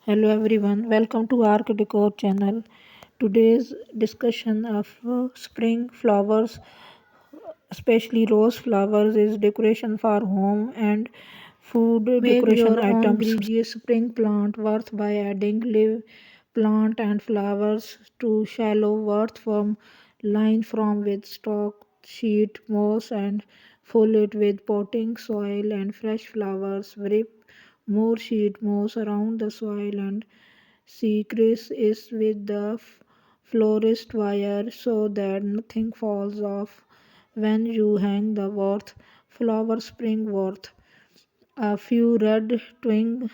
Hello everyone, welcome to Rk Decor channel. Today's discussion of spring flowers, especially rose flowers, is decoration for home and food Make decoration your own items. gorgeous spring plant worth by adding live plant and flowers to shallow worth from line from with stock sheet moss and fill it with potting soil and fresh flowers. Wrap more sheet moss around the soil and secretes is with the florist wire so that nothing falls off when you hang the worth flower spring worth. A few red twig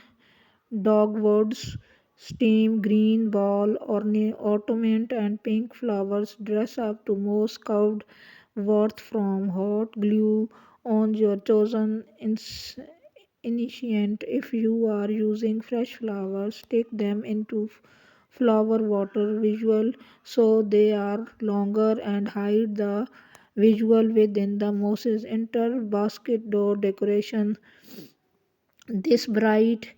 dogwoods, steam green ball ornament and pink flowers dress up to most curved worth from hot glue on your chosen initiate. If you are using fresh flowers, take them into flower water visual so they are longer and hide the visual within the mosses. Enter basket door decoration. This bright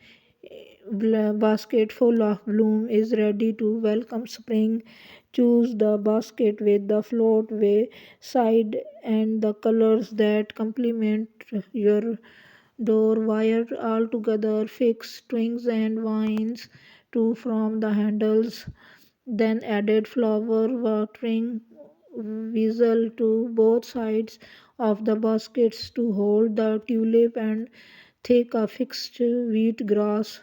basket full of bloom is ready to welcome spring. Choose the basket with the float way side and the colors that complement your door. Wire all together. Fix strings and vines to from the handles. Then added flower watering vessel to both sides of the baskets to hold the tulip and thick affixed wheat grass.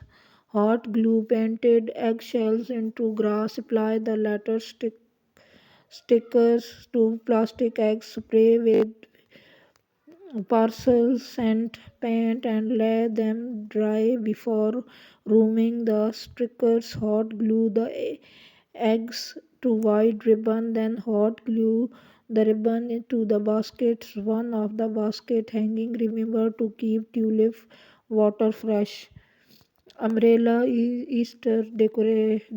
Hot glue painted eggshells into grass. Apply the latter stickers to plastic eggs. Spray with parcels scent paint and lay them dry before rooming the stickers. Hot glue the eggs to white ribbon, then hot glue the ribbon into the baskets. One of the basket hanging. Remember to keep tulip water fresh. Umbrella Easter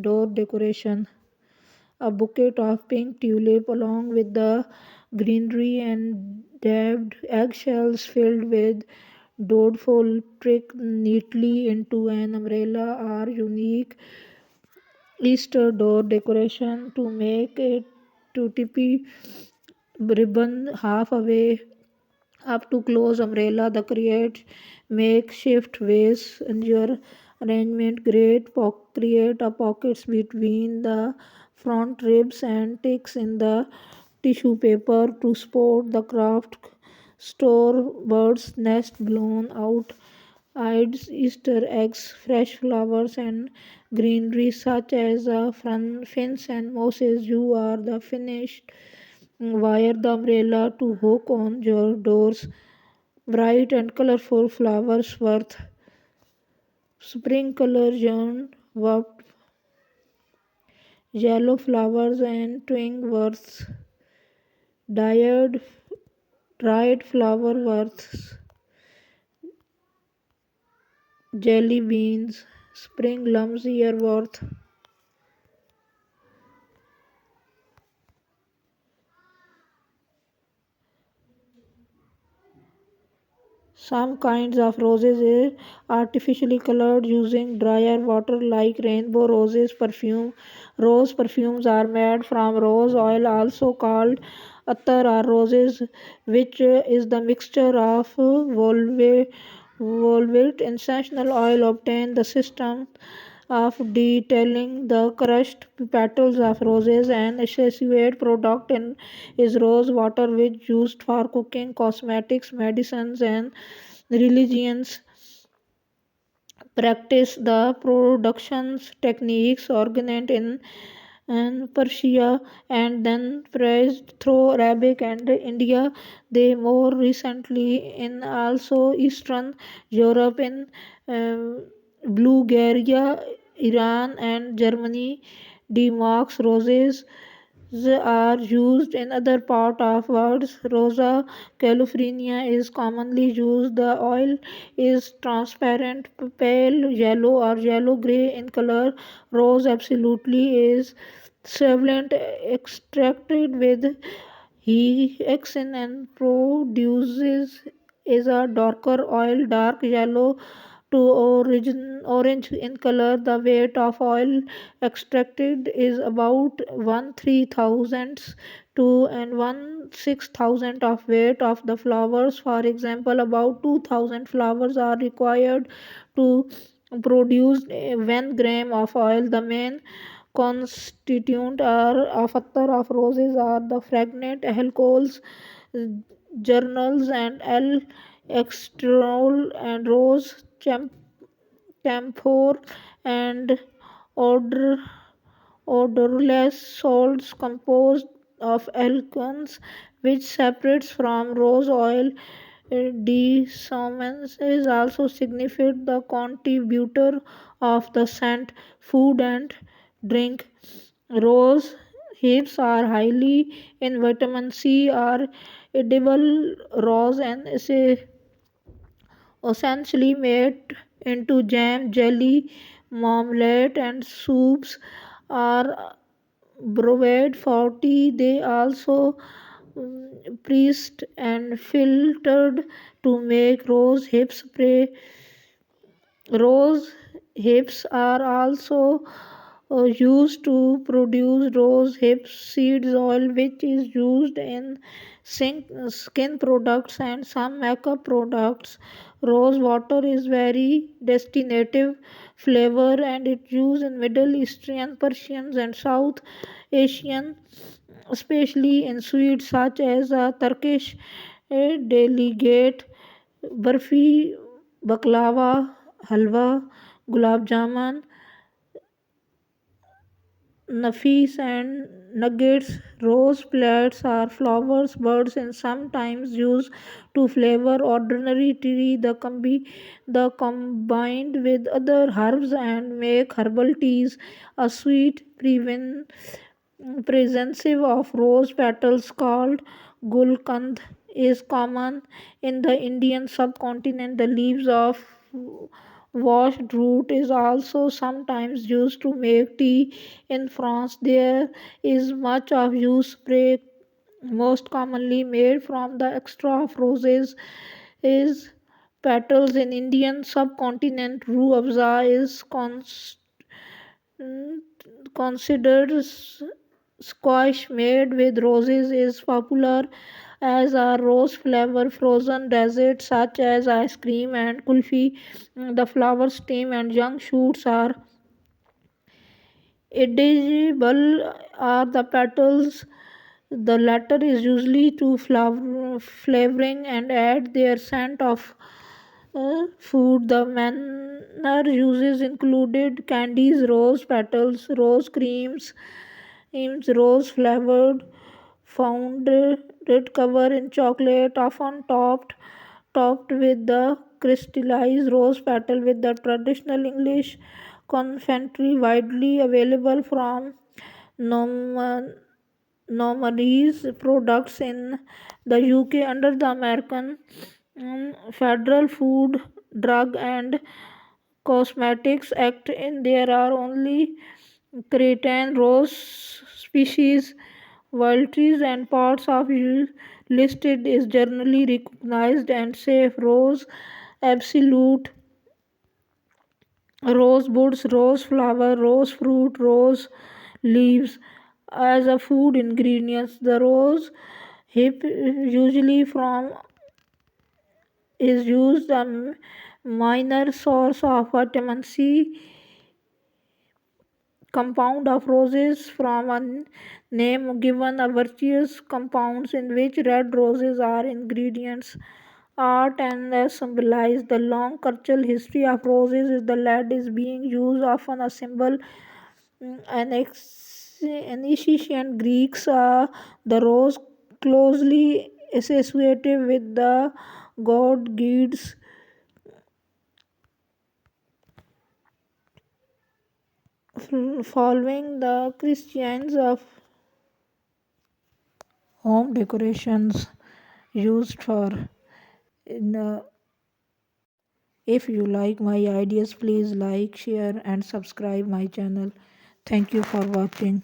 door decoration. A bouquet of pink tulip along with the greenery and dabbed eggshells filled with doubtful trick neatly into an umbrella are unique Easter door decoration to make it to tippy ribbon half away up to close umbrella. The create makeshift vase and your arrangement create a pockets between the front ribs and ticks in the tissue paper to support the craft. Store birds nest blown out hides, Easter eggs, fresh flowers, and greenery such as fins and mosses. You are the finished. Wire the umbrella to hook on your doors. Bright and colorful flowers worth. Spring color yarn worth. Yellow flowers and twig worth. Dyed, dried flower worth. Jelly beans. Spring lumps ear worth. Some kinds of roses are artificially colored using drier water like rainbow roses perfume. Rose perfumes are made from rose oil also called attar or roses which is the mixture of volvate essential oil obtained the system of detailing the crushed petals of roses and associated product in is rose water which used for cooking cosmetics medicines and religions practice the productions techniques originated in Persia and then praised through Arabic and India. They more recently in also Eastern Europe in Bulgaria, Iran and Germany. Demarks roses are used in other part of words. Rosa california is commonly used. The oil is transparent, pale yellow or yellow gray in color. Rose absolutely is solvent extracted with hexane and produces is a darker oil, dark yellow to orange in color. The weight of oil extracted is about 1/3000 to and 1/6000 of weight of the flowers. For example, about 2000 flowers are required to produce 1 gram of oil. The main constituent are of attar of roses are the fragrant alcohols, journals and L extrol and rose camphor and odor odorless salts composed of alkenes which separates from rose oil. Dissonance is also significant the contributor of the scent food and drink. Rose hips are highly in vitamin C are edible rose and essentially made into jam, jelly, marmalade, and soups are brewed for tea. They also pressed and filtered to make rose hip spray. Rose hips are also used to produce rose hip seeds oil, which is used in skin products and some makeup products. Rose water is very distinctive flavor and it used in Middle Eastern, Persians, and South Asian, especially in sweets such as Turkish delegate, barfi, baklava, halwa, gulab jamun, nafis and nuggets. Rose plants are flowers, birds, and sometimes used to flavor ordinary tea. The combined with other herbs and make herbal teas. A sweet presence of rose petals called gulkand is common in the Indian subcontinent. The leaves of washed root is also sometimes used to make tea. In France, there is much of use spray, most commonly made from the extra of roses. Is petals in Indian subcontinent. Rue Afza is mm, considered squash made with roses is popular as a rose flavor frozen desserts such as ice cream and kulfi. The flower stem and young shoots are edible are the petals. The latter is usually to flavoring and add their scent of food. The manner uses included candies, rose petals, rose creams, rose flavored, founded cover in chocolate, often topped with the crystallized rose petal with the traditional English confectionery widely available from Norman Nomaries products in the UK under the American Federal Food, Drug and Cosmetics Act. In there are only cretan rose species, wild trees and parts of listed is generally recognized and safe. Rose absolute, rose buds, rose flower, rose fruit, rose leaves as a food ingredients. The rose hip usually from is used a minor source of vitamin C compound of roses from a name given a virtuous compounds in which red roses are ingredients. Art and symbolize the long cultural history of roses is the lead is being used often a symbol. In ancient Greeks, the rose closely associated with the god gods. Following the Christians of home decorations used for in, if you like my ideas please like share and subscribe my channel. Thank you for watching.